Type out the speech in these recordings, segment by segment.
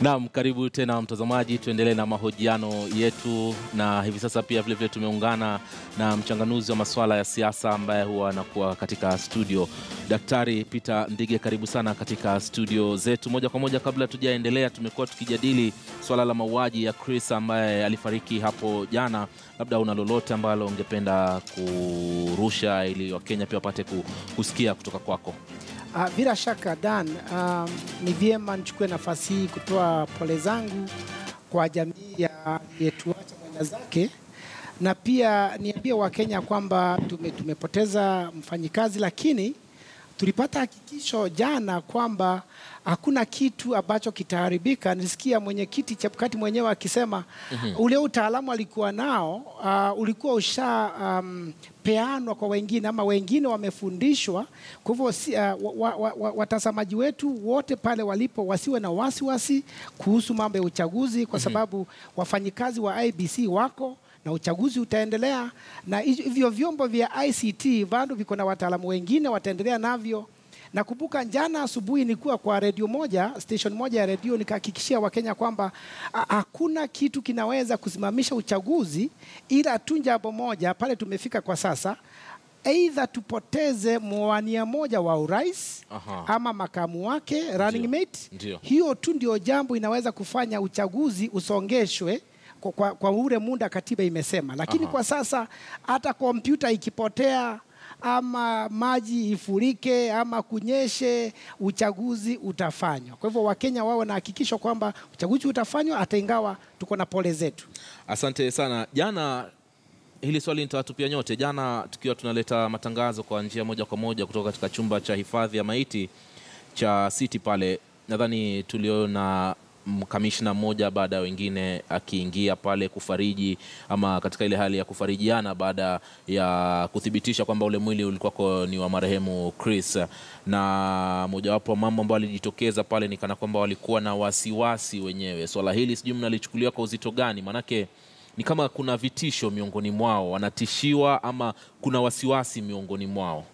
Naam, karibu tena mtazamaji, tuendelee na mahojiano yetu, na hivi sasa pia vile vile tumeungana na mchanganuzi wa masuala ya siasa ambaye huwa anakuwa katika studio, Daktari Peter Ndige. Karibu sana katika studio zetu. Moja kwa moja, kabla tujaendelea, tumekuwa tukijadili swala la mauaji ya Chris ambaye alifariki hapo jana. Labda una lolote ambalo ungependa kurusha ili Wakenya pia wapate kusikia kutoka kwako? Bila shaka Dan, ni vyema nichukue nafasi hii kutoa pole zangu kwa jamii ya yetuacha mwenda zake, na pia niambie Wakenya kwamba tumepoteza mfanyikazi, lakini tulipata hakikisho jana kwamba hakuna kitu ambacho kitaharibika. Nisikia mwenyekiti Chebukati mwenyewe akisema ule utaalamu alikuwa nao ulikuwa peanwa kwa wengine, ama wengine wamefundishwa. Kwa hivyo watazamaji wetu wote pale walipo wasiwe na wasiwasi kuhusu mambo ya uchaguzi, kwa sababu wafanyikazi wa IEBC wako na uchaguzi utaendelea, na hivyo vyombo vya ICT bado viko na wataalamu wengine wataendelea navyo. Nakumbuka jana asubuhi nilikuwa kwa radio moja, station moja ya radio, nikahakikishia Wakenya kwamba hakuna kitu kinaweza kusimamisha uchaguzi ila tu jambo moja pale tumefika kwa sasa, either tupoteze mwania moja wa urais ama makamu wake, running mate. Hiyo tu ndio jambo inaweza kufanya uchaguzi usongeshwe kwa ule muda katiba imesema. Lakini kwa sasa hata kompyuta ikipotea ama maji ifurike ama kunyeshe, uchaguzi utafanywa. Kwa hivyo Wakenya wao na hakikisho kwamba uchaguzi utafanywa hata ingawa tuko na pole zetu. Asante sana. Jana hili swali nitatupia nyote. Jana tukiwa tunaleta matangazo kwa njia moja kwa moja kutoka katika chumba cha hifadhi ya maiti cha City pale, nadhani tuliona kamishna mmoja baada ya wengine akiingia pale kufariji, ama katika ile hali ya kufarijiana baada ya kuthibitisha kwamba ule mwili ulikuwa ni wa marehemu Chris. Na mojawapo wa mambo ambayo alijitokeza pale ni kana kwamba walikuwa na wasiwasi wenyewe. Swala hili sijui mnalichukulia kwa uzito gani? Manake ni kama kuna vitisho miongoni mwao, wanatishiwa ama kuna wasiwasi miongoni mwao?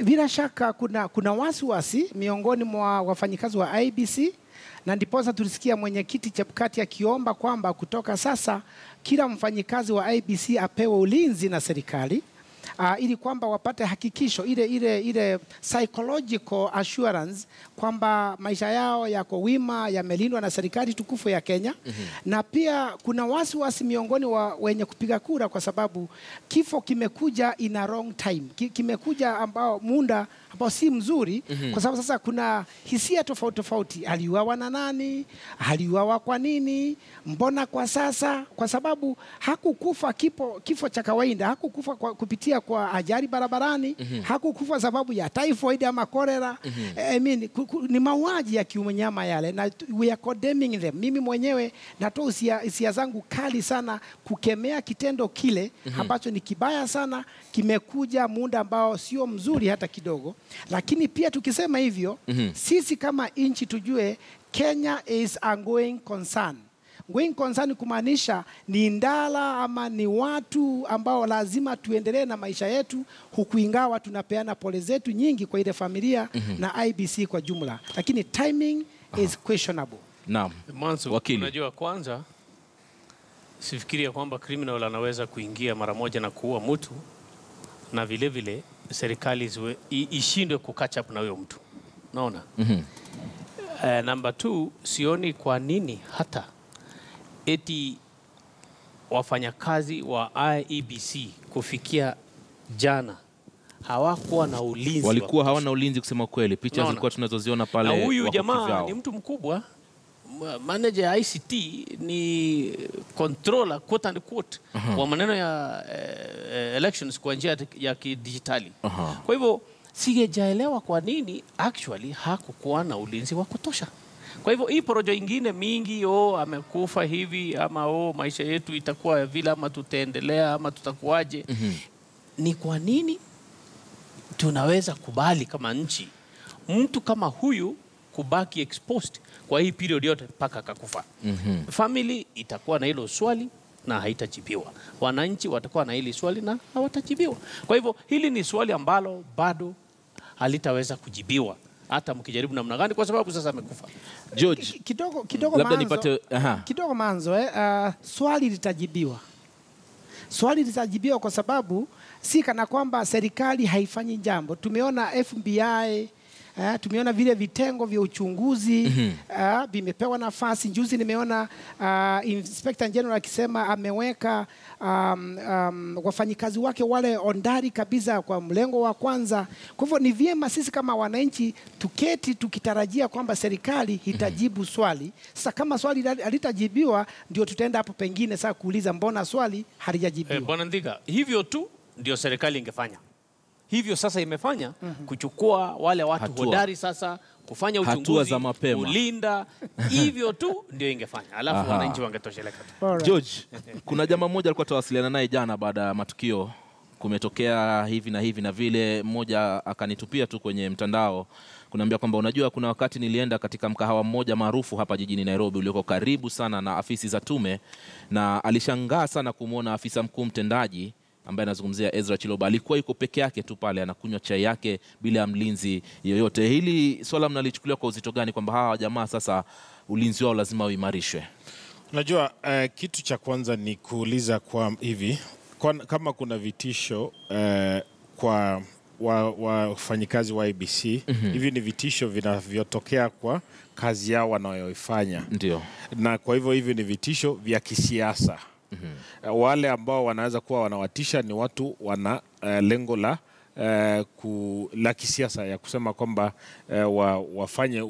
Bila shaka kuna wasiwasi miongoni mwa wafanyikazi wa IEBC, na ndiposa tulisikia mwenyekiti Chebukati akiomba kwamba kutoka sasa kila mfanyikazi wa IEBC apewe ulinzi na serikali, ili kwamba wapate hakikisho ile psychological assurance kwamba maisha yao yako wima, yamelindwa na serikali tukufu ya Kenya. Na pia kuna wasiwasi miongoni wa wenye kupiga kura, kwa sababu kifo kimekuja in a wrong time, kimekuja muda ambao si mzuri, kwa sababu sasa kuna hisia tofauti tofauti. Aliuawa na nani? Aliuawa kwa nini? Mbona kwa sasa? Kwa sababu hakukufa kifo cha kawaida, hakukufa kupitia kwa ajali barabarani, hakukufa sababu ya typhoid ama cholera. Ni mauaji ya kiunyama yale, na we are condemning them. Mimi mwenyewe natoa hisia zangu kali sana kukemea kitendo kile ambacho ni kibaya sana, kimekuja muda ambao sio mzuri hata kidogo. Lakini pia tukisema hivyo, sisi kama nchi tujue Kenya is a going concern. Going concern kumaanisha ni ndala ama ni watu ambao lazima tuendelee na maisha yetu, huku ingawa tunapeana pole zetu nyingi kwa ile familia na IEBC kwa jumla, lakini timing is questionable. Naam, wakili, unajua kwanza sifikiria kwamba criminal anaweza kuingia mara moja na kuua mtu, na vile vile serikali ishindwe kukatch up na huyo mtu. Naona number 2, sioni kwa nini hata eti wafanyakazi wa IEBC kufikia jana hawakuwa na ulinzi. Walikuwa hawana ulinzi kusema kweli. Picha zilikuwa tunazoziona pale. Na huyu jamaa ni mtu mkubwa, manager ya ICT, ni controller quote and quote wa maneno ya elections kwa njia ya kidijitali. Kwa hivyo sigejaelewa kwa nini actually hakukuwa na ulinzi wa kutosha. Kwa hivyo hii porojo ingine mingi, amekufa hivi, ama maisha yetu itakuwa vile, ama tutaendelea, ama tutakuwaje, ni kwa nini tunaweza kubali kama nchi mtu kama huyu kubaki exposed kwa hii period yote mpaka akakufa? Family itakuwa na hilo swali na haitajibiwa, wananchi watakuwa na hili swali na hawatajibiwa. Kwa hivyo hili ni swali ambalo bado halitaweza kujibiwa hata mkijaribu namna gani, kwa sababu sasa amekufa. George, kidogo labda manzo, nipate kidogo manzo swali litajibiwa. Swali litajibiwa kwa sababu si kana kwamba serikali haifanyi jambo. Tumeona FBI, tumeona vile vitengo vya uchunguzi vimepewa nafasi. Juzi nimeona Inspector General akisema ameweka wafanyikazi wake wale ondari kabisa kwa mlengo wa kwanza. Kwa hivyo ni vyema sisi kama wananchi tuketi tukitarajia kwamba serikali itajibu swali. Sasa kama swali halitajibiwa, ndio tutaenda hapo pengine sasa kuuliza mbona swali halijajibiwa. Bwana Ndhiga, hivyo tu ndio serikali ingefanya. Hivyo sasa imefanya kuchukua wale watu hodari sasa, kufanya uchunguzi, za mapema, kulinda. Hivyo tu ndio ingefanya, alafu wananchi wangetosheleka tu. George, kuna jamaa mmoja alikuwa tawasiliana naye jana baada ya matukio kumetokea hivi na hivi na vile. Mmoja akanitupia tu kwenye mtandao kuniambia kwamba unajua, kuna wakati nilienda katika mkahawa mmoja maarufu hapa jijini Nairobi ulioko karibu sana na afisi za tume, na alishangaa sana kumwona afisa mkuu mtendaji ambaye anazungumzia Ezra Chiloba alikuwa yuko peke yake tu pale anakunywa chai yake bila mlinzi yoyote. Hili swala mnalichukulia kwa uzito gani, kwamba hawa jamaa sasa ulinzi wao lazima uimarishwe? Unajua, kitu cha kwanza ni kuuliza kwa hivi kama kuna vitisho kwa wafanyikazi wa IEBC, hivi ni vitisho vinavyotokea kwa kazi yao wanayoifanya. Ndio. Na kwa hivyo hivi ni vitisho vya kisiasa. Wale ambao wanaweza kuwa wanawatisha ni watu wana lengo la kisiasa ya kusema kwamba wafanye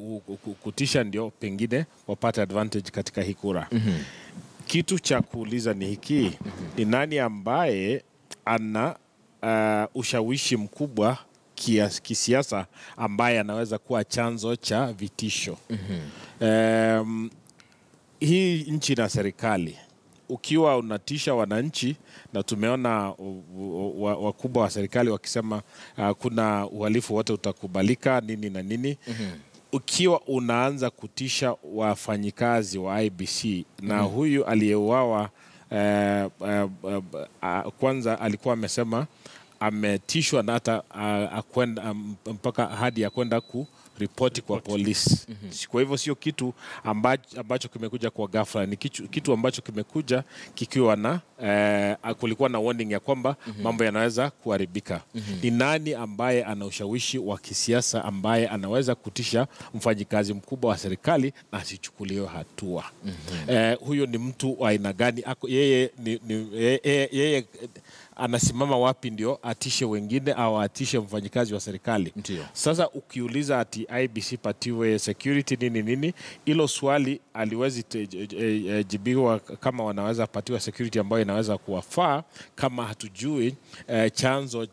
kutisha ndio pengine wapate advantage katika hii kura. Kitu cha kuuliza ni hiki, ni nani ambaye ana ushawishi mkubwa kisiasa ambaye anaweza kuwa chanzo cha vitisho. Hii nchi na serikali, ukiwa unatisha wananchi, na tumeona wakubwa wa serikali wakisema kuna uhalifu wote utakubalika nini na nini. Ukiwa unaanza kutisha wafanyikazi wa IEBC, na huyu aliyeuawa kwanza alikuwa amesema ametishwa na hata mpaka hadi ya kwenda kuripoti kwa polisi. Kwa hivyo sio kitu ambacho kimekuja kwa ghafla, ni kitu ambacho kimekuja kikiwa na kulikuwa na warning ya kwamba mambo yanaweza kuharibika. Ni nani ambaye ana ushawishi wa kisiasa ambaye anaweza kutisha mfanyikazi mkubwa wa serikali na asichukuliwe hatua? Huyo ni mtu wa aina gani? Yeye anasimama wapi ndio atishe wengine au atishe mfanyikazi wa serikali? Ndiyo. Sasa ukiuliza ati IEBC patiwe security nini, hilo swali aliwezi jibiwa kama wanaweza patiwa security ambayo inaweza kuwafaa, kama hatujui chanzo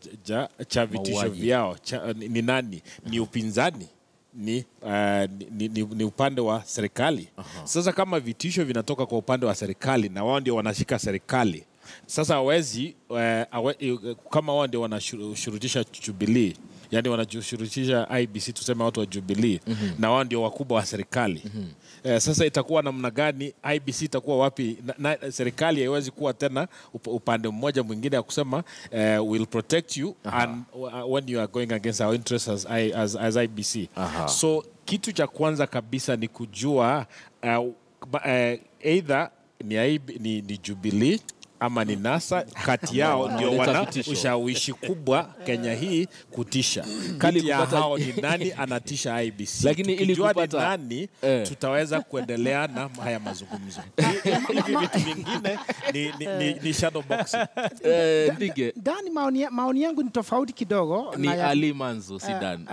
cha vitisho vyao ni nani. Ni upinzani? Ni upande wa serikali? Sasa kama vitisho vinatoka kwa upande wa serikali na wao ndio wanashika serikali, sasa hawezi kama wao ndio wanashurutisha Jubilee, yani wanashurutisha IEBC, tuseme watu wa Jubilee, na wao ndio wakubwa wa serikali. Sasa itakuwa namna gani? IEBC itakuwa wapi? Na serikali haiwezi kuwa tena upande mmoja mwingine ya kusema we'll protect you and when you are going against our interests as IEBC. So kitu cha kwanza kabisa ni kujua either ni Jubilee ama ni NASA, kati yao ndio wana ushawishi kubwa Kenya hii kutisha. Kati ya hao ni nani anatisha IEBC? Lakini ili kupata nani tutaweza kuendelea na haya mazungumzo. Hivi vitu vingine ni shadow boxing. Dani, maoni yangu ni tofauti kidogo ni Ali Manzu, si Dani.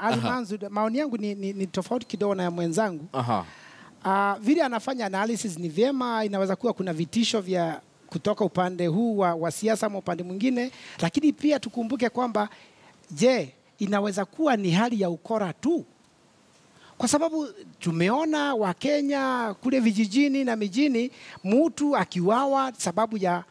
Ali Manzu, maoni yangu ni tofauti kidogo na ya mwenzangu. Vile anafanya analysis ni vyema, inaweza kuwa kuna vitisho vya kutoka upande huu wa siasa ama upande mwingine, lakini pia tukumbuke kwamba inaweza kuwa ni hali ya ukora tu, kwa sababu tumeona Wakenya kule vijijini na mijini mtu akiwawa sababu ya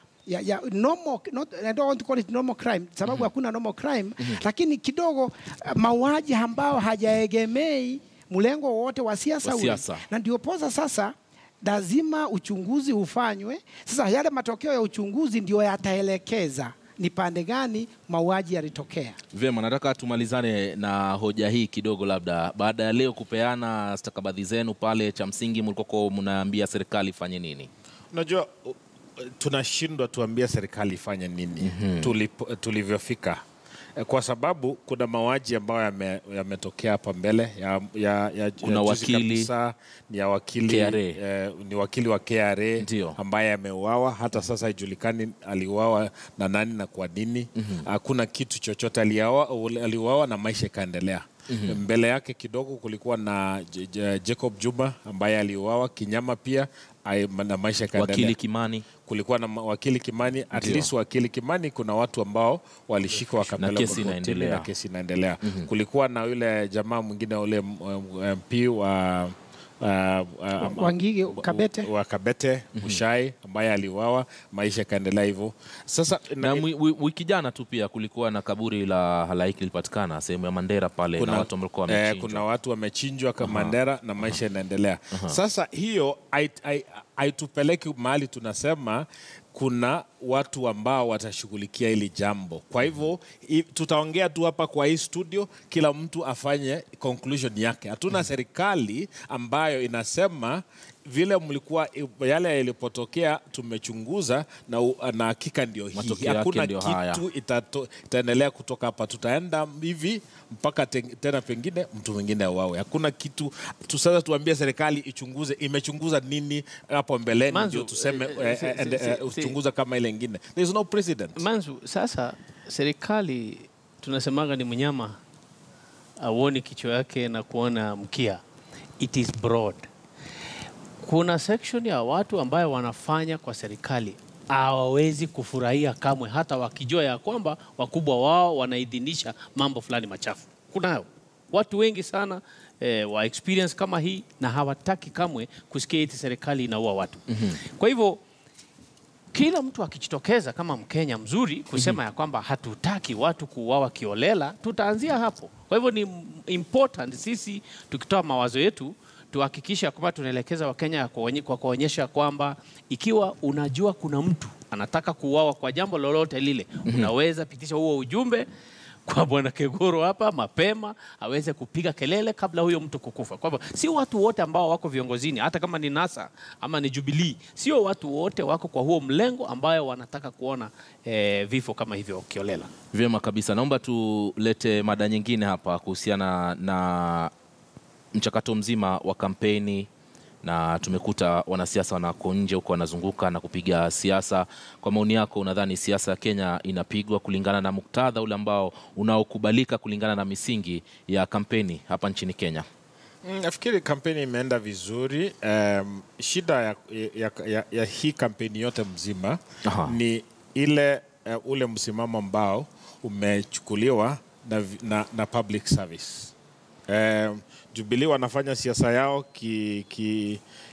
normal, I don't want to call it normal crime, sababu hakuna normal crime, lakini kidogo mauaji ambao hajaegemei mlengo wote wa siasa ule. Na ndio poza sasa lazima uchunguzi ufanywe. Sasa yale matokeo ya uchunguzi ndio yataelekeza ni pande gani mauaji yalitokea. Vyema, nataka tumalizane na hoja hii kidogo. Labda baada ya leo kupeana stakabadhi zenu pale, cha msingi mlikuwa mnaambia serikali ifanye nini? Unajua tunashindwa tuambia serikali ifanye nini tulivyofika, kwa sababu kuna mauaji ambayo yametokea hapa mbele kuna wakili kabisa, ni wakili ni wakili wa KRA ambaye ameuawa. Hata sasa haijulikani aliuawa na nani na kwa nini. Hakuna kitu chochote, aliuawa na maisha ikaendelea. Mbele yake kidogo kulikuwa na Jacob Juma ambaye aliuawa kinyama pia na maisha ikaendelea. Wakili Kimani, kulikuwa na wakili Kimani, at least wakili Kimani kuna watu ambao walishikwa wakapelekwa na kesi inaendelea. Kulikuwa na yule jamaa mwingine ule MP wa Wangige wa Kabete Mushai ambaye aliuawa, maisha kaendelea hivyo. Sasa na wiki jana tu pia kulikuwa na kaburi la halaiki lilipatikana sehemu ya Mandera pale, na watu walikuwa wamechinjwa. Kuna watu wamechinjwa kama Mandera na maisha inaendelea. Sasa hiyo haitupeleki mahali tunasema kuna watu ambao watashughulikia hili jambo. Kwa hivyo tutaongea tu hapa kwa hii studio, kila mtu afanye conclusion yake. Hatuna serikali ambayo inasema vile mlikuwa yale yalipotokea tumechunguza na hakika ndio hii. Hakuna kitu itaendelea kutoka hapa. Tutaenda hivi mpaka tena pengine mtu mwingine auawe. Hakuna kitu sasa tuambie serikali ichunguze, imechunguza nini hapo mbeleni ndio tuseme uchunguza kama ile nyingine. There is no precedent. Manzu, sasa serikali tunasemaga ni mnyama auoni kichwa yake na kuona mkia. It is broad. Kuna section ya watu ambayo wanafanya kwa serikali hawawezi kufurahia kamwe, hata wakijua ya kwamba wakubwa wao wanaidhinisha mambo fulani machafu. Kuna watu wengi sana wa experience kama hii na hawataki kamwe kusikia eti serikali inaua watu. Kwa hivyo kila mtu akijitokeza kama Mkenya mzuri kusema ya kwamba hatutaki watu kuuawa kiolela, tutaanzia hapo. Kwa hivyo ni important sisi tukitoa mawazo yetu tuhakikisha kwamba tunaelekeza Wakenya kwa kuonyesha kwamba ikiwa unajua kuna mtu anataka kuuawa kwa jambo lolote lile, unaweza pitisha huo ujumbe kwa Bwana Kegoro hapa mapema aweze kupiga kelele kabla huyo mtu kukufa. Kwa hivyo si watu wote ambao wako viongozini, hata kama ni NASA ama ni Jubilee, sio watu wote wako kwa huo mlengo ambayo wanataka kuona vifo kama hivyo kiolela. Vyema kabisa. Naomba tulete mada nyingine hapa kuhusiana na mchakato mzima wa kampeni, na tumekuta wanasiasa wanako nje huko wanazunguka na kupiga siasa. Kwa maoni yako, unadhani siasa ya Kenya inapigwa kulingana na muktadha ule ambao unaokubalika kulingana na misingi ya kampeni hapa nchini Kenya? Nafikiri kampeni imeenda vizuri. Shida ya hii kampeni yote mzima ni ule msimamo ambao umechukuliwa na public service. Jubilee wanafanya siasa yao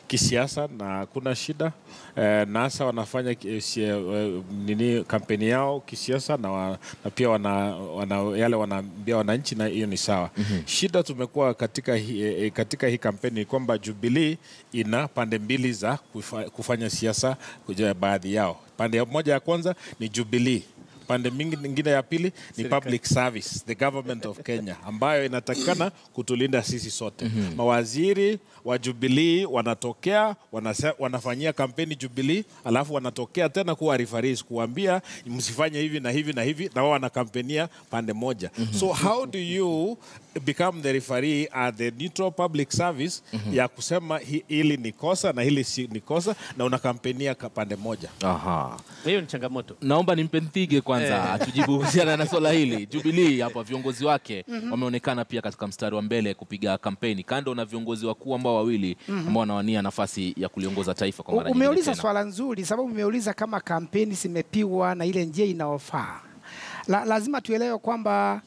kisiasa na kuna shida. NASA wanafanya kampeni yao kisiasa na pia yale wanaambia wananchi, na hiyo ni sawa. Shida tumekuwa katika hii kampeni kwamba Jubilee ina pande mbili za kufanya siasa, baadhi yao. Pande moja ya kwanza ni Jubilee, pande nyingine ya pili ni public service, the government of Kenya, ambayo inatakikana kutulinda sisi sote. Mawaziri wa Jubilee wanatokea wanafanyia kampeni Jubilee, alafu wanatokea tena kuwa referees kuambia msifanye hivi na hivi na hivi, na wao wanakampenia pande moja. So how do you become the referee at the neutral public service ya kusema hili ni kosa na hili si ni kosa, na unakampenia pande moja? Hiyo ni changamoto. Naomba nimpe Nthige kwanza atujibu kuhusiana na swala hili. Jubilee hapa viongozi wake wameonekana pia katika mstari wa mbele kupiga kampeni, kando na viongozi wakuu ambao wawili ambao wanawania nafasi ya kuliongoza taifa kwa mara nyingine. Umeuliza swala nzuri, sababu umeuliza kama kampeni zimepigwa na ile njia inaofaa. Lazima tuelewe kwamba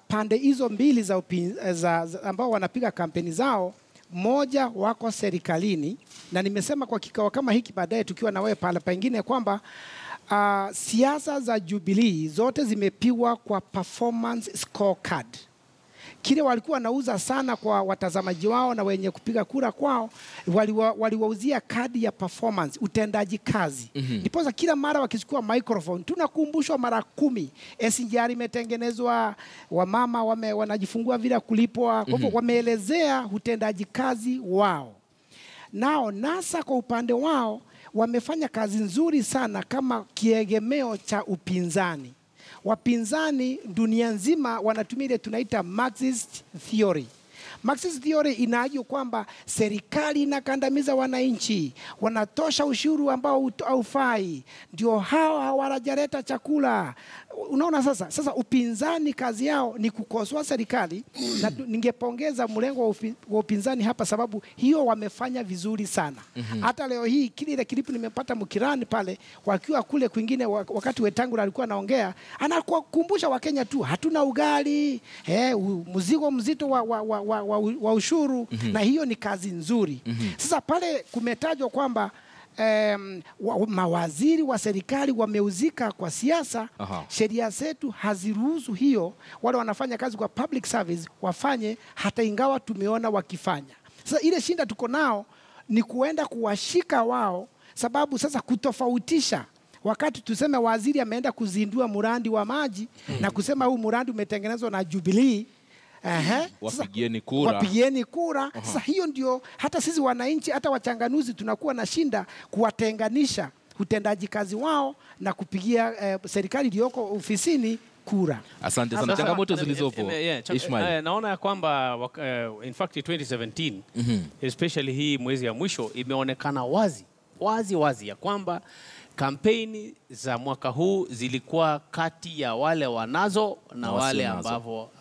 pande hizo mbili za ambao wanapiga kampeni zao, moja wako serikalini, na nimesema kwa kikao kama hiki baadaye tukiwa na wewe pale pengine kwamba siasa za Jubilee zote zimepigwa kwa performance scorecard. kile walikuwa wanauza sana kwa watazamaji wao na wenye kupiga kura kwao, waliwauzia kadi ya performance, utendaji kazi. Ndiposa kila mara wakichukua microphone tunakumbushwa mara 10 SGR imetengenezwa, wamama wanajifungua bila kulipwa. Kwa hivyo wameelezea utendaji kazi wao. Nao NASA kwa upande wao wamefanya kazi nzuri sana kama kiegemeo cha upinzani. Wapinzani dunia nzima wanatumia ile tunaita Marxist theory. Marxist theory inaajua kwamba serikali inakandamiza wananchi, wanatosha ushuru ambao haufai, ndio hao hawarajaleta chakula. Unaona sasa upinzani kazi yao ni kukosoa serikali, na ningepongeza mlengo wa upinzani hapa, sababu hiyo wamefanya vizuri sana. Hata leo hii kile klipu nimepata Mkirani pale wakiwa kule kwingine, wakati Wetangula alikuwa anaongea, anakukumbusha Wakenya tu hatuna ugali, mzigo mzito wa ushuru, na hiyo ni kazi nzuri. Sasa pale kumetajwa kwamba mawaziri wa serikali wameuzika kwa siasa. Sheria zetu haziruhusu hiyo. Wale wanafanya kazi kwa public service wafanye, hata ingawa tumeona wakifanya. Sasa ile shinda tuko nao ni kuenda kuwashika wao, sababu sasa kutofautisha wakati tuseme waziri ameenda kuzindua muradi wa maji na kusema huu muradi umetengenezwa na Jubilee, wapigieni kura. Sasa hiyo ndio hata sisi wananchi, hata wachanganuzi tunakuwa na shinda kuwatenganisha utendaji kazi wao na kupigia serikali iliyoko ofisini kura. Asante sana. Changamoto zilizopo, Ishmael. Naona ya kwamba in fact 2017 especially hii mwezi ya mwisho imeonekana wazi ya kwamba kampeni za mwaka huu zilikuwa kati ya wale wanazo na wale ambao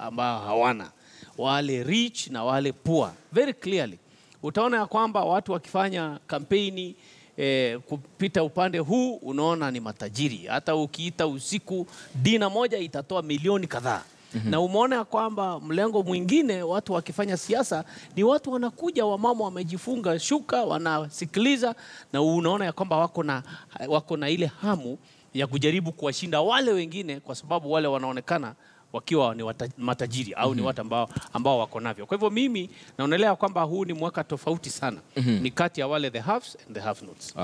hawana, wale rich na wale poor. Very clearly utaona ya kwamba watu wakifanya kampeni kupita upande huu unaona ni matajiri. Hata ukiita usiku dina moja itatoa milioni kadhaa. Na umeona ya kwamba mlengo mwingine watu wakifanya siasa ni watu wanakuja, wamama wamejifunga shuka wanasikiliza, na unaona ya kwamba wako na ile hamu ya kujaribu kuwashinda wale wengine, kwa sababu wale wanaonekana wakiwa ni matajiri au ni watu ambao wako navyo. Kwa hivyo mimi naonelea kwamba huu ni mwaka tofauti sana. Ni kati ya wale the haves and the have nots.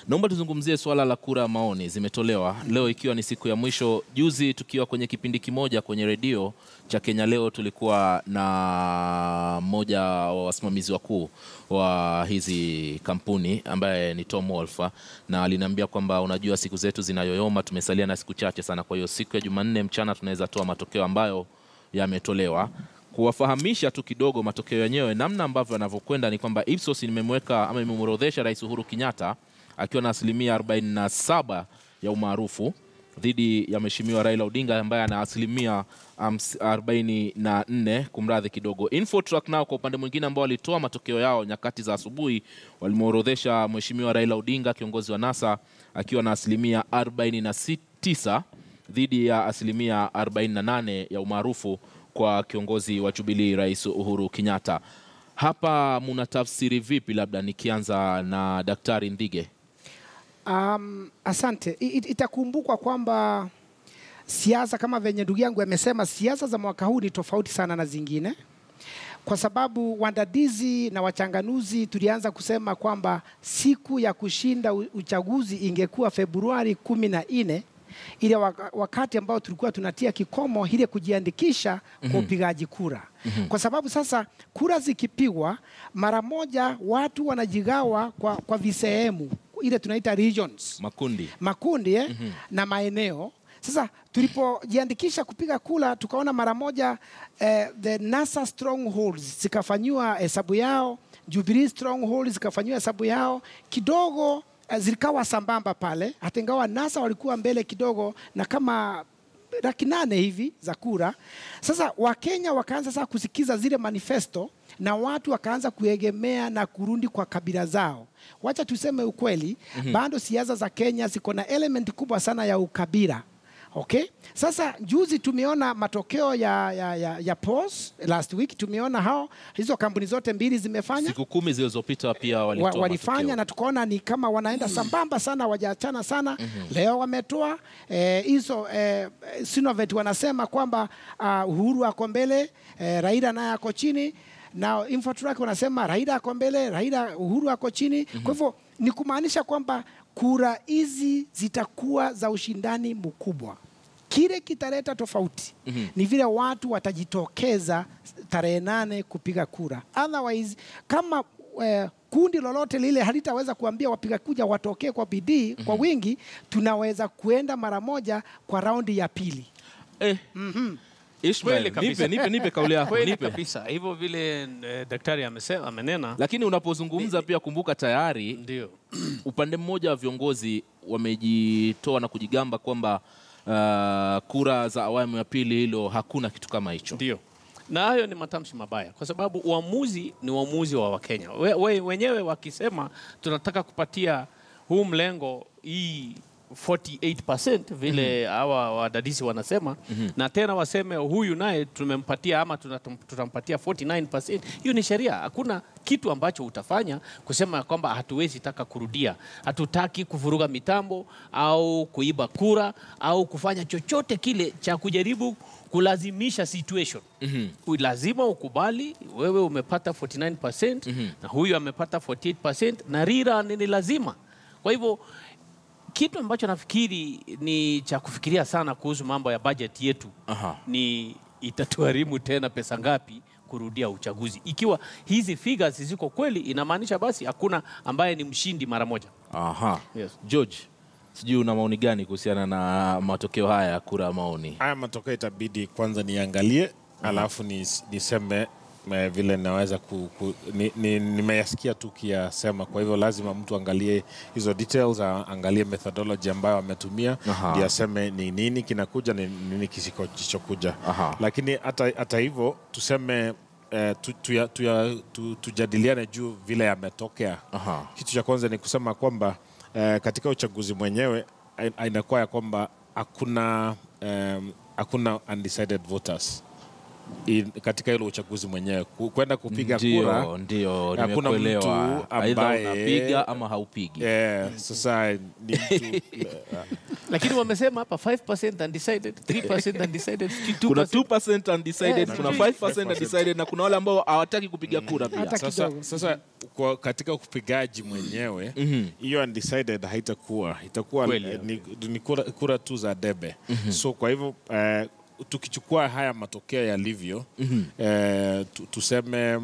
Naomba tuzungumzie swala la kura maoni. Zimetolewa leo ikiwa ni siku ya mwisho. Juzi tukiwa kwenye kipindi kimoja kwenye redio cha Kenya Leo, tulikuwa na mmoja wa wasimamizi wakuu wa hizi kampuni ambaye ni Tom Wolfer, na aliniambia kwamba unajua siku zetu zinayoyoma, tumesalia na siku chache sana. Kwa hiyo siku ya Jumanne mchana tunaweza toa matokeo ambayo yametolewa. Kuwafahamisha tu kidogo matokeo yenyewe namna ambavyo yanavyokwenda ni kwamba Ipsos imemworodhesha Rais Uhuru Kenyatta akiwa na asilimia 47 ya umaarufu dhidi ya Mheshimiwa Raila Odinga ambaye ana asilimia 44. Kumradhi kidogo. Infotrack nao kwa upande mwingine ambao walitoa matokeo yao nyakati za asubuhi walimworodhesha Mheshimiwa Raila Odinga, kiongozi wa NASA, akiwa na asilimia 49 dhidi ya asilimia 48 ya umaarufu kwa kiongozi wa Jubilee Rais Uhuru Kenyatta. Hapa mnatafsiri vipi? Labda nikianza na Daktari Ndige. Asante. Itakumbukwa kwamba siasa, kama venye ndugu yangu amesema, siasa za mwaka huu ni tofauti sana na zingine, kwa sababu wandadizi na wachanganuzi tulianza kusema kwamba siku ya kushinda uchaguzi ingekuwa Februari 14, ile wakati ambao tulikuwa tunatia kikomo ile kujiandikisha kwa upigaji kura. Kwa sababu sasa kura zikipigwa mara moja watu wanajigawa kwa visehemu, ile tunaita regions, makundi na maeneo. Sasa tulipojiandikisha kupiga kura tukaona mara moja the NASA strongholds zikafanywa hesabu yao, Jubilee strongholds zikafanywa hesabu yao, kidogo zilikawa sambamba pale, hata ingawa NASA walikuwa mbele kidogo na kama 800 hivi za kura. Sasa Wakenya wakaanza sasa kusikiza zile manifesto na watu wakaanza kuegemea na kurudi kwa kabila zao. Wacha tuseme ukweli, bado siasa za Kenya ziko na element kubwa sana ya ukabila. Okay? Sasa juzi tumeona matokeo ya polls last week, tumeona hizo kampuni zote mbili zimefanya. Siku 10 zilizopita pia walifanya matokeo. Na tukaona ni kama wanaenda sambamba sana, wajaachana sana. Leo wametoa hizo Sinovet wanasema kwamba Uhuru ako mbele, Raila naye ako chini, na Infotrack wanasema Raila ako mbele, Uhuru ako chini. Kwa hivyo ni kumaanisha kwamba kura hizi zitakuwa za ushindani mkubwa. Kile kitaleta tofauti ni vile watu watajitokeza tarehe 8 kupiga kura. Otherwise, kama kundi lolote lile halitaweza kuambia wapiga kuja watokee kwa bidii kwa wingi, tunaweza kuenda mara moja kwa raundi ya pili. Ishmael, nipe kauli yako. Kweli kabisa. Hivyo vile daktari amenena. Lakini unapozungumza pia kumbuka tayari ndio upande mmoja wa viongozi wamejitoa na kujigamba kwamba kura za awamu ya pili hilo hakuna kitu kama hicho. Ndio. Na hayo ni matamshi mabaya kwa sababu uamuzi ni uamuzi wa Wakenya. Wenyewe wakisema tunataka kupatia huu mlengo hii 48% vile hawa wadadisi wanasema, na tena waseme huyu naye tumempatia ama tutampatia 49%. Hiyo ni sheria. Hakuna kitu ambacho utafanya kusema kwamba hatuwezi taka kurudia. Hatutaki kuvuruga mitambo au kuiba kura au kufanya chochote kile cha kujaribu kulazimisha situation. Lazima ukubali wewe umepata 49% na huyu amepata 48% na Raila ni lazima. Kwa hivyo kitu ambacho nafikiri ni cha kufikiria sana kuhusu mambo ya budget yetu ni itatuharimu tena pesa ngapi kurudia uchaguzi. Ikiwa hizi figures ziko kweli, inamaanisha basi hakuna ambaye ni mshindi mara moja. Yes. George, sijui una maoni gani kuhusiana na matokeo haya ya kura maoni? Haya matokeo itabidi kwanza niangalie, alafu niseme vile naweza nimeyasikia tu kiasema. Kwa hivyo lazima mtu angalie hizo details, angalie methodology ambayo ametumia, ndio aseme ni nini kinakuja, ni nini kisichokuja. Lakini hata hivyo tuseme tujadiliane juu vile yametokea. Kitu cha kwanza ni kusema kwamba katika uchaguzi mwenyewe inakuwa ya kwamba hakuna undecided voters katika ile uchaguzi mwenyewe. Kwenda kupiga kura ndio hakuna mtu ambaye unapiga ama haupigi. Sasa ni mtu lakini wamesema hapa 5% undecided, 3% undecided, 2%. Kuna 2% undecided, kuna 5% undecided, na kuna wale ambao hawataki kupiga kura pia. Sasa katika upigaji mwenyewe hiyo undecided haitakuwa, itakuwa ni kura tu za debe. So kwa hivyo tukichukua haya matokeo yalivyo, tuseme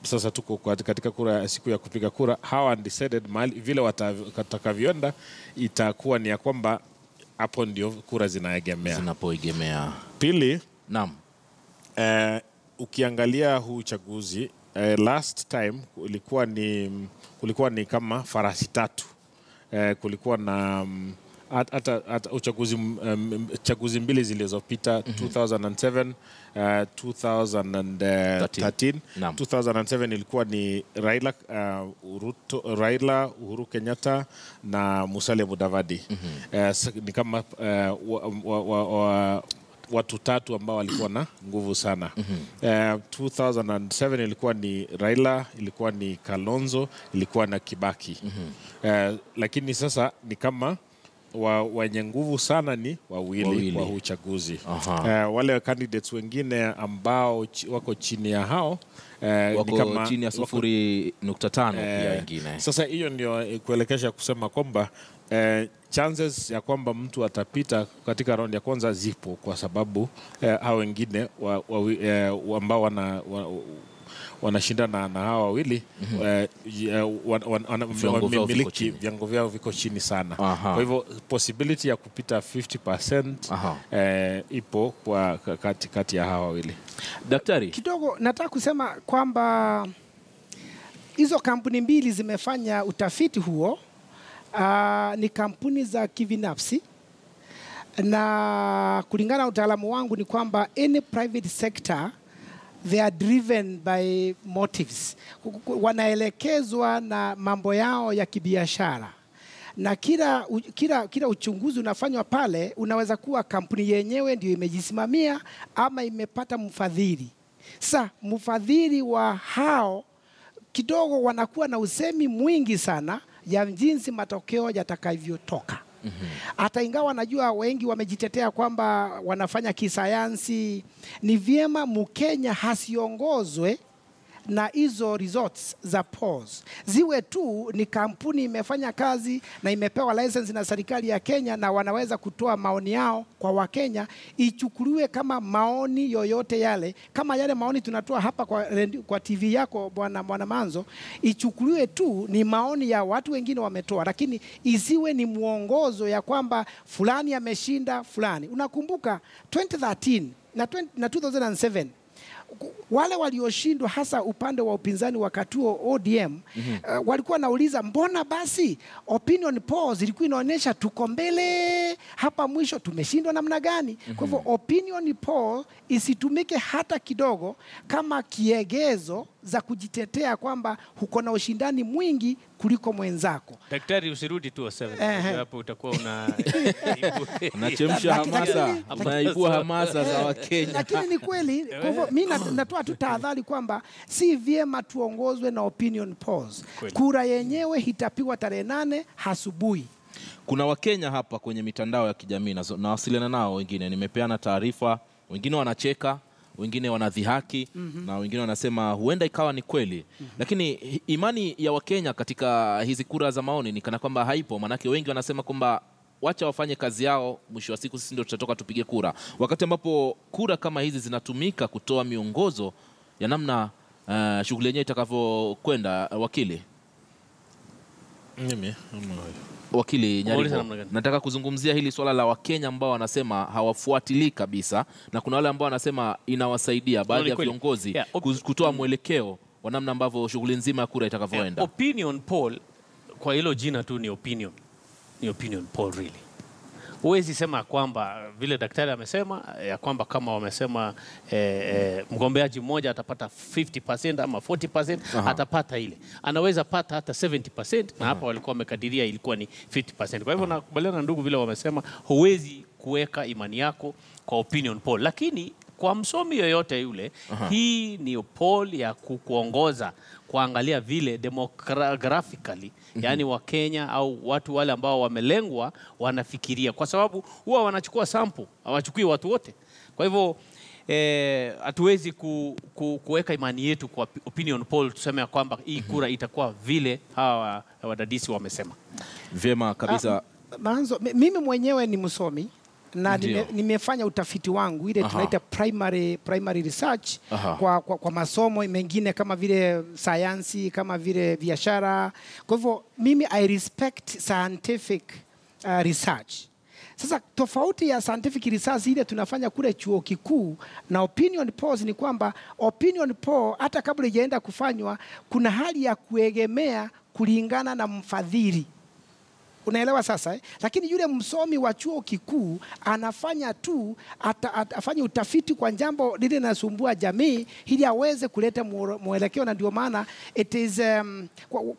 sasa tuko katika siku ya kupiga kura, hawa undecided mahali vile watakavyoenda itakuwa ni ya kwamba hapo ndio kura zinapoegemea. Pili, naam, ukiangalia huu uchaguzi last time kulikuwa ni kama farasi tatu. Kulikuwa na hata chaguzi mbili zilizopita, 2007, 2013. 2007 ilikuwa ni Raila, Uhuru Kenyatta na Musalia Mudavadi. Ni kama watu tatu ambao walikuwa na nguvu sana. 2007 ilikuwa ni Raila, ilikuwa ni Kalonzo, ilikuwa na Kibaki. Lakini sasa ni kama wenye nguvu sana ni wawili wa uchaguzi. Wale candidates wengine ambao wako chini ya hao wako kama chini ya 0.5 pia wengine. Sasa hiyo ndio kuelekesha kusema kwamba chances ya kwamba mtu atapita katika round ya kwanza zipo, kwa sababu hao wengine ambao wanashindana na hawa wawili vyango vyao viko chini sana. Kwa hivyo possibility ya kupita 50% ipo kwa kati ya hawa wawili. Daktari, kidogo nataka kusema kwamba hizo kampuni mbili zimefanya utafiti huo. Ni kampuni za kibinafsi, na kulingana na utaalamu wangu ni kwamba any private sector they are driven by motives. Wanaelekezwa na mambo yao ya kibiashara, na kila uchunguzi unafanywa pale, unaweza kuwa kampuni yenyewe ndio imejisimamia ama imepata mfadhili. Sasa mfadhili wa hao kidogo wanakuwa na usemi mwingi sana ya jinsi matokeo yatakavyotoka. Hata ingawa najua wengi wamejitetea kwamba wanafanya kisayansi, ni vyema Mkenya hasiongozwe na hizo results za polls. Ziwe tu ni kampuni imefanya kazi na imepewa license na serikali ya Kenya na wanaweza kutoa maoni yao kwa Wakenya, ichukuliwe kama maoni yoyote yale, kama yale maoni tunatoa hapa kwa TV yako Bwana Manzo, ichukuliwe tu ni maoni ya watu wengine wametoa, lakini isiwe ni mwongozo ya kwamba fulani ameshinda fulani. Unakumbuka 2013 na 2007 wale walioshindwa hasa upande wa upinzani wakati huo ODM, walikuwa nauliza mbona basi opinion polls ilikuwa inaonyesha tuko mbele, hapa mwisho tumeshindwa namna gani? Kwa hivyo opinion poll isitumike hata kidogo kama kiegezo za kujitetea kwamba huko na ushindani mwingi kuliko mwenzako. Daktari, usirudi tu 7 hapo, utakuwa unachemsha hamasa, unaibua hamasa za Wakenya. Lakini ni kweli. Kwa hivyo mimi natoa tu tahadhari kwamba si vyema tuongozwe na opinion polls. Kura yenyewe itapigwa tarehe 8 asubuhi. Kuna Wakenya hapa kwenye mitandao ya kijamii na wasiliana nao, wengine nimepeana taarifa, wengine wanacheka, wengine wanadhihaki, na wengine wanasema huenda ikawa ni kweli. Lakini imani ya Wakenya katika hizi kura za maoni ni kana kwamba haipo, manake wengi wanasema kwamba wacha wafanye kazi yao, mwisho wa siku sisi ndio tutatoka tupige kura. Wakati ambapo kura kama hizi zinatumika kutoa miongozo ya namna shughuli yenyewe itakavyokwenda. Wakili Nyaribo, nataka kuzungumzia hili swala la Wakenya ambao wanasema hawafuatilii kabisa, na kuna wale ambao wanasema inawasaidia baadhi ya viongozi kutoa mwelekeo wa namna ambavyo shughuli nzima ya kura itakavyoenda. Opinion poll, kwa hilo jina tu ni opinion. Ni opinion poll really. Huwezi sema kwamba vile daktari amesema ya kwamba kama wamesema mgombeaji mmoja atapata 50% ama 40%, atapata ile. Anaweza pata hata 70%, na hapa walikuwa wamekadiria ilikuwa ni 50%. Kwa hivyo nakubaliana na ndugu vile wamesema, huwezi kuweka imani yako kwa opinion poll. Lakini kwa msomi yoyote yule, hii ni poll ya kuongoza kuangalia vile demographically, yani Wakenya au watu wale ambao wamelengwa wanafikiria, kwa sababu huwa wanachukua sample, hawachukui watu wote. Kwa hivyo hatuwezi kuweka imani yetu kwa opinion poll tuseme kwamba hii kura itakuwa vile hawa wadadisi wamesema. Vyema kabisa. Manzo, mimi mwenyewe ni msomi na nimefanya utafiti wangu ile tunaita primary research kwa masomo mengine kama vile sayansi, kama vile biashara. Kwa hivyo mimi I respect scientific research. Sasa tofauti ya scientific research ile tunafanya kule chuo kikuu na opinion polls ni kwamba opinion poll hata kabla ijaenda kufanywa kuna hali ya kuegemea kulingana na mfadhili. Unaelewa sasa Lakini yule msomi wa chuo kikuu anafanya tu afanye utafiti kwa jambo lile linasumbua jamii ili aweze kuleta mwelekeo, na ndio maana it is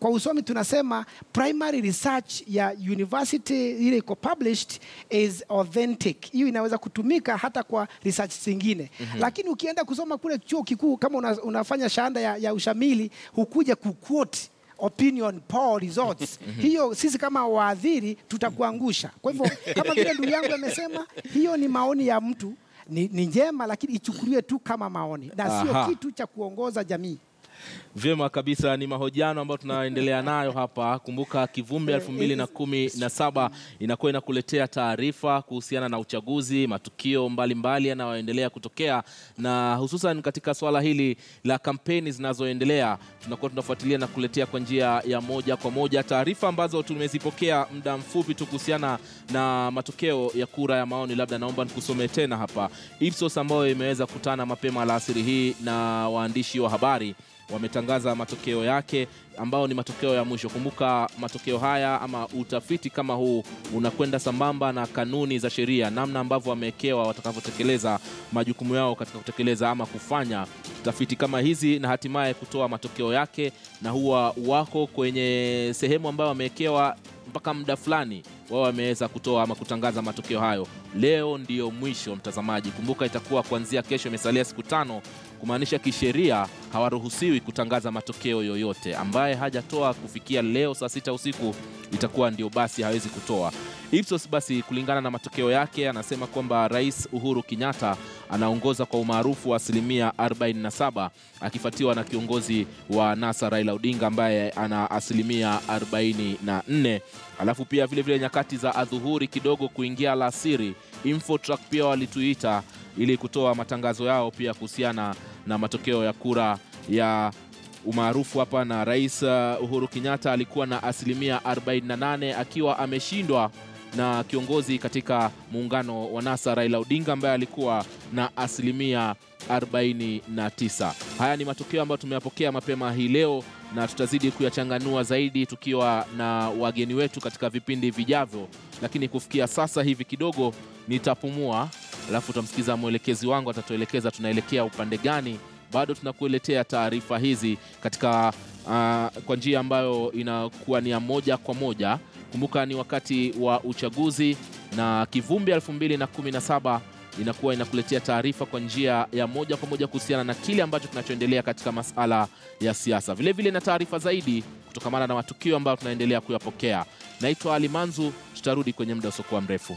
kwa usomi tunasema primary research ya university ile iko published is authentic. Hiyo inaweza kutumika hata kwa research zingine. Lakini ukienda kusoma kule chuo kikuu kama unafanya shahada ya ushamili, hukuja kuquote opinion poll results. Hiyo sisi kama waadhiri tutakuangusha. Kwa hivyo kama vile ndugu yangu amesema, hiyo ni maoni ya mtu, ni njema, lakini ichukuliwe tu kama maoni na sio kitu cha kuongoza jamii. Vyema kabisa, ni mahojiano ambayo tunaendelea nayo hapa. Kumbuka Kivumbi 2017 inakuwa inakuletea taarifa kuhusiana na uchaguzi, matukio mbalimbali yanayoendelea kutokea, na hususan katika swala hili la kampeni zinazoendelea tunakuwa tunafuatilia na kuletea kwa njia ya moja kwa moja taarifa ambazo tumezipokea muda mfupi tu kuhusiana na matokeo ya kura ya maoni. Labda naomba nikusomee tena hapa Ipsos ambayo imeweza kukutana mapema alasiri hii na waandishi wa habari. Wametangaza matokeo yake ambao ni matokeo ya mwisho. Kumbuka matokeo haya ama utafiti kama huu unakwenda sambamba na kanuni za sheria, namna ambavyo wamewekewa watakavyotekeleza majukumu yao katika kutekeleza ama kufanya tafiti kama hizi na hatimaye kutoa matokeo yake, na huwa wako kwenye sehemu ambayo wamewekewa mpaka muda fulani wao wameweza kutoa ama kutangaza matokeo hayo. Leo ndiyo mwisho, mtazamaji. Kumbuka itakuwa kuanzia kesho, imesalia siku 5, kumaanisha kisheria hawaruhusiwi kutangaza matokeo yoyote. Ambaye hajatoa kufikia leo saa 6 usiku itakuwa ndio basi hawezi kutoa. Ipsos basi, kulingana na matokeo yake, anasema kwamba Rais Uhuru Kenyatta anaongoza kwa umaarufu wa 47%, akifuatiwa na kiongozi wa NASA Raila Odinga ambaye ana 44%. Alafu pia vile nyakati za adhuhuri kidogo kuingia alasiri, Infotrack pia walituita ili kutoa matangazo yao pia kuhusiana na matokeo ya kura ya umaarufu hapa, na Rais Uhuru Kenyatta alikuwa na 48%, akiwa ameshindwa na kiongozi katika muungano wa NASA Raila Odinga ambaye alikuwa na 49%. Haya ni matokeo ambayo tumeyapokea mapema hii leo, na tutazidi kuyachanganua zaidi tukiwa na wageni wetu katika vipindi vijavyo, lakini kufikia sasa hivi kidogo nitapumua, alafu tutamsikiza mwelekezi wangu atatuelekeza tunaelekea upande gani. Bado tunakuletea taarifa hizi katika kwa njia ambayo inakuwa ni ya moja kwa moja. Kumbuka ni wakati wa uchaguzi, na Kivumbi 2017 inakuwa inakuletea taarifa kwa njia ya moja kwa moja kuhusiana na kile ambacho kinachoendelea katika masala ya siasa. Vile na taarifa zaidi kutokamana na matukio ambayo tunaendelea kuyapokea. Naitwa Ali Manzu, tutarudi kwenye muda usiokuwa mrefu.